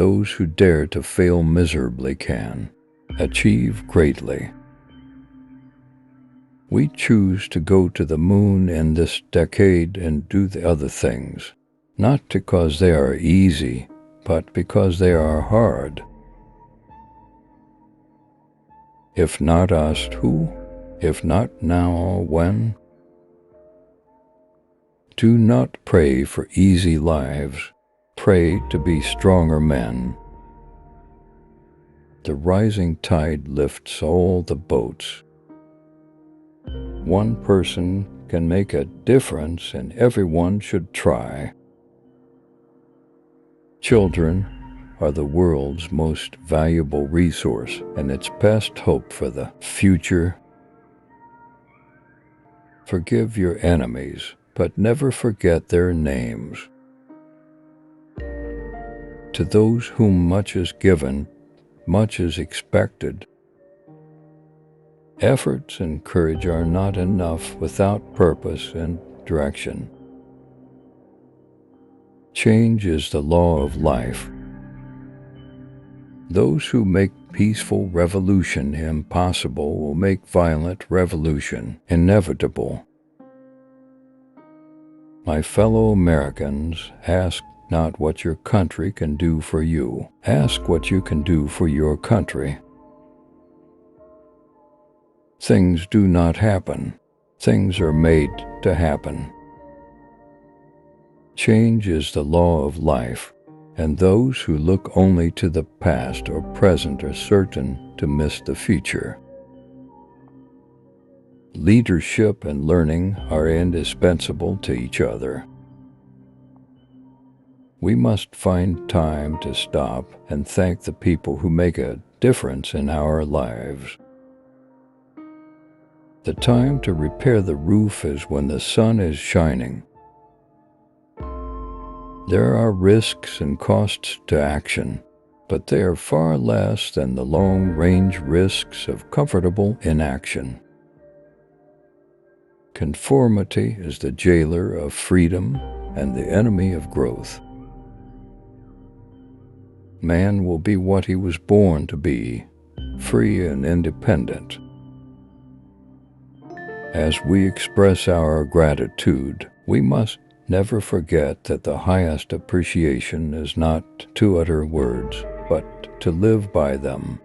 those who dare to fail miserably can achieve greatly. We choose to go to the moon in this decade and do the other things, not because they are easy, but because they are hard. If not us, who? If not now, when? Do not pray for easy lives. Pray to be stronger men. The rising tide lifts all the boats. One person can make a difference, and everyone should try. Children are the world's most valuable resource and its best hope for the future. Forgive your enemies, but never forget their names. To those whom much is given, much is expected. Efforts and courage are not enough without purpose and direction. Change is the law of life. Those who make peaceful revolution impossible will make violent revolution inevitable. My fellow Americans, ask not what your country can do for you. Ask what you can do for your country. Things do not happen. Things are made to happen. Change is the law of life, and those who look only to the past or present are certain to miss the future. Leadership and learning are indispensable to each other. We must find time to stop and thank the people who make a difference in our lives. The time to repair the roof is when the sun is shining. There are risks and costs to action, but they are far less than the long-range risks of comfortable inaction. Conformity is the jailer of freedom and the enemy of growth. Man will be what he was born to be, free and independent. As we express our gratitude, we must never forget that the highest appreciation is not to utter words, but to live by them.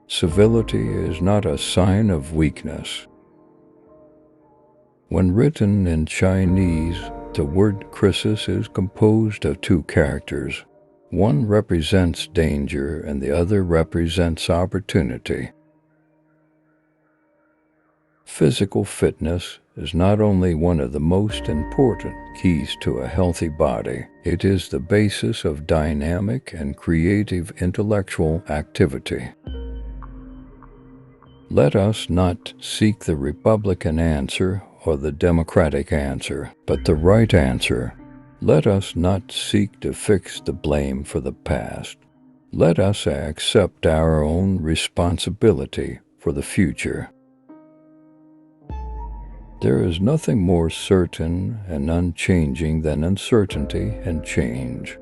Civility is not a sign of weakness. When written in Chinese, the word crisis is composed of two characters. One represents danger and the other represents opportunity. Physical fitness is not only one of the most important keys to a healthy body, it is the basis of dynamic and creative intellectual activity. Let us not seek the Republican answer or the Democratic answer, but the right answer. Let us not seek to fix the blame for the past. Let us accept our own responsibility for the future. There is nothing more certain and unchanging than uncertainty and change.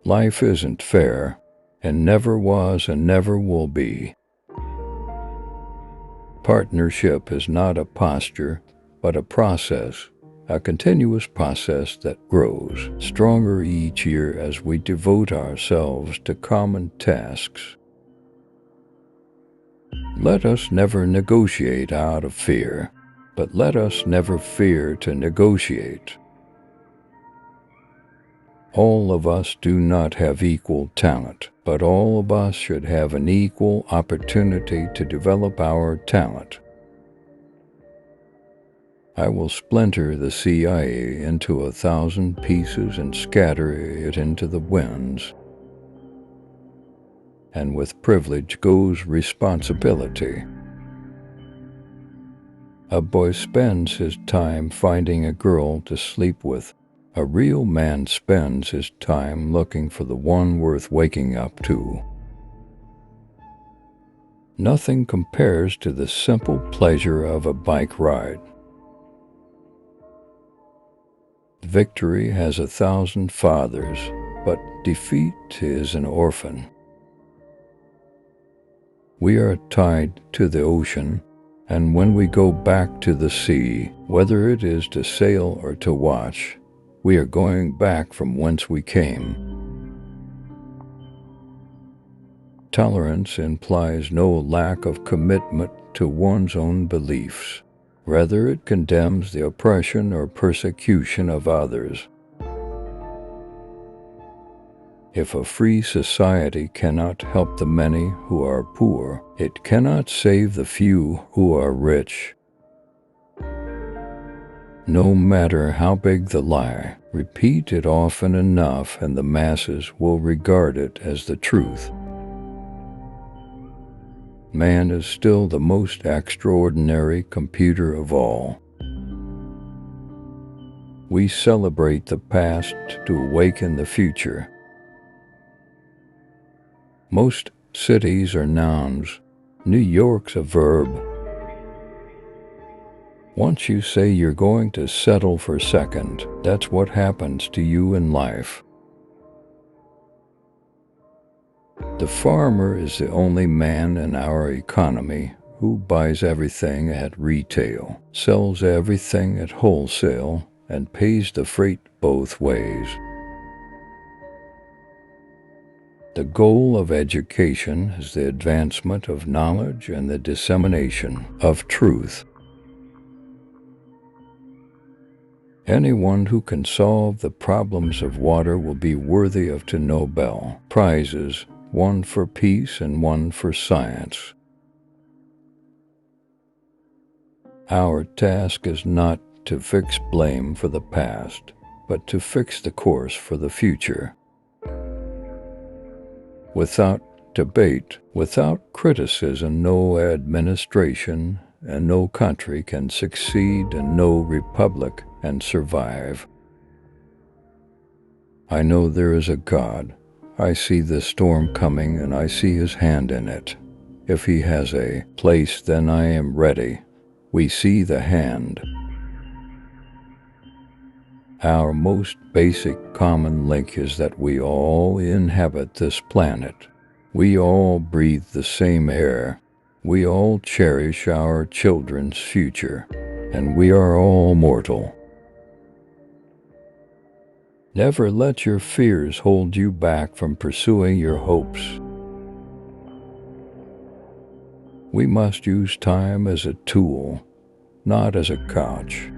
Life isn't fair, and never was and never will be. Partnership is not a posture, but a process, a continuous process that grows stronger each year as we devote ourselves to common tasks. Let us never negotiate out of fear, but let us never fear to negotiate. All of us do not have equal talent, but all of us should have an equal opportunity to develop our talent. I will splinter the CIA into 1,000 pieces and scatter it into the winds. And with privilege goes responsibility. A boy spends his time finding a girl to sleep with. A real man spends his time looking for the one worth waking up to. Nothing compares to the simple pleasure of a bike ride. Victory has 1,000 fathers, but defeat is an orphan. We are tied to the ocean, and when we go back to the sea, whether it is to sail or to watch, we are going back from whence we came. Tolerance implies no lack of commitment to one's own beliefs. Rather, it condemns the oppression or persecution of others. If a free society cannot help the many who are poor, it cannot save the few who are rich. No matter how big the lie, repeat it often enough and the masses will regard it as the truth. Man is still the most extraordinary computer of all. We celebrate the past to awaken the future. Most cities are nouns. New York's a verb. Once you say you're going to settle for second, that's what happens to you in life. The farmer is the only man in our economy who buys everything at retail, sells everything at wholesale, and pays the freight both ways. The goal of education is the advancement of knowledge and the dissemination of truth. Anyone who can solve the problems of water will be worthy of 2 Nobel Prizes, one for peace and one for science. Our task is not to fix blame for the past, but to fix the course for the future. Without debate, without criticism, no administration and no country can succeed, and no republic can survive. I know there is a God. I see the storm coming, and I see His hand in it. If He has a place, then I am ready. We see the hand. Our most basic common link is that we all inhabit this planet. We all breathe the same air. We all cherish our children's future, and we are all mortal. Never let your fears hold you back from pursuing your hopes. We must use time as a tool, not as a couch.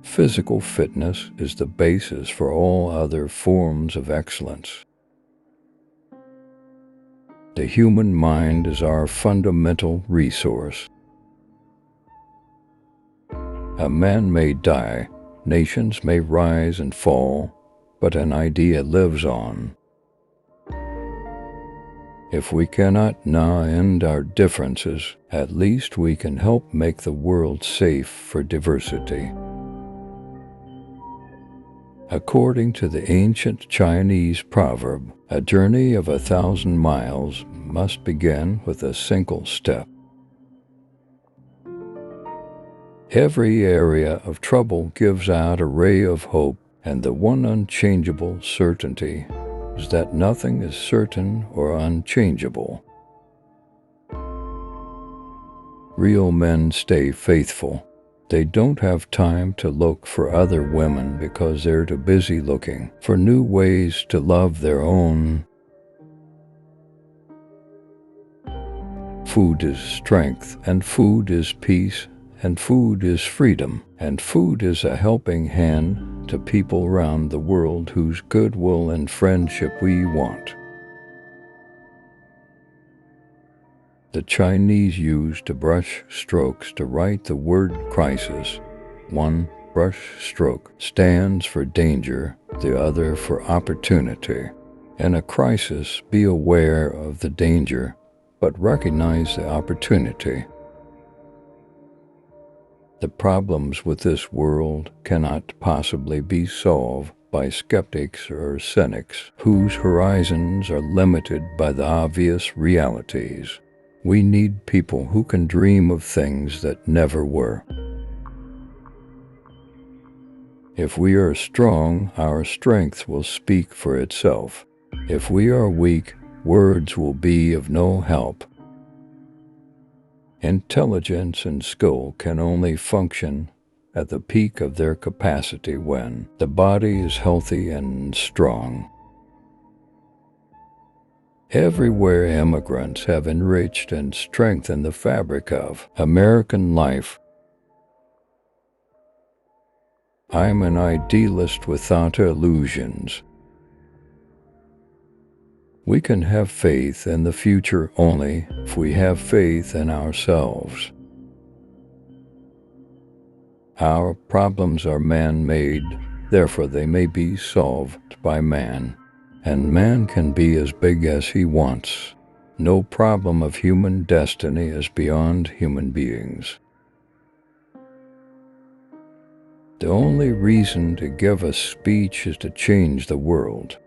Physical fitness is the basis for all other forms of excellence. The human mind is our fundamental resource. A man may die, nations may rise and fall, but an idea lives on. If we cannot now end our differences, at least we can help make the world safe for diversity. According to the ancient Chinese proverb, a journey of 1,000 miles must begin with a single step. Every area of trouble gives out a ray of hope, and the one unchangeable certainty is that nothing is certain or unchangeable. Real men stay faithful. They don't have time to look for other women because they're too busy looking for new ways to love their own. Food is strength, and food is peace, and food is freedom, and food is a helping hand to people around the world whose goodwill and friendship we want. The Chinese used to brush strokes to write the word crisis. One brush stroke stands for danger, the other for opportunity. In a crisis, be aware of the danger, but recognize the opportunity. The problems with this world cannot possibly be solved by skeptics or cynics whose horizons are limited by the obvious realities. We need people who can dream of things that never were. If we are strong, our strength will speak for itself. If we are weak, words will be of no help. Intelligence and skill can only function at the peak of their capacity when the body is healthy and strong. Everywhere immigrants have enriched and strengthened the fabric of American life. I'm an idealist without illusions. We can have faith in the future only if we have faith in ourselves. Our problems are man-made, therefore they may be solved by man. And man can be as big as he wants. No problem of human destiny is beyond human beings. The only reason to give a speech is to change the world.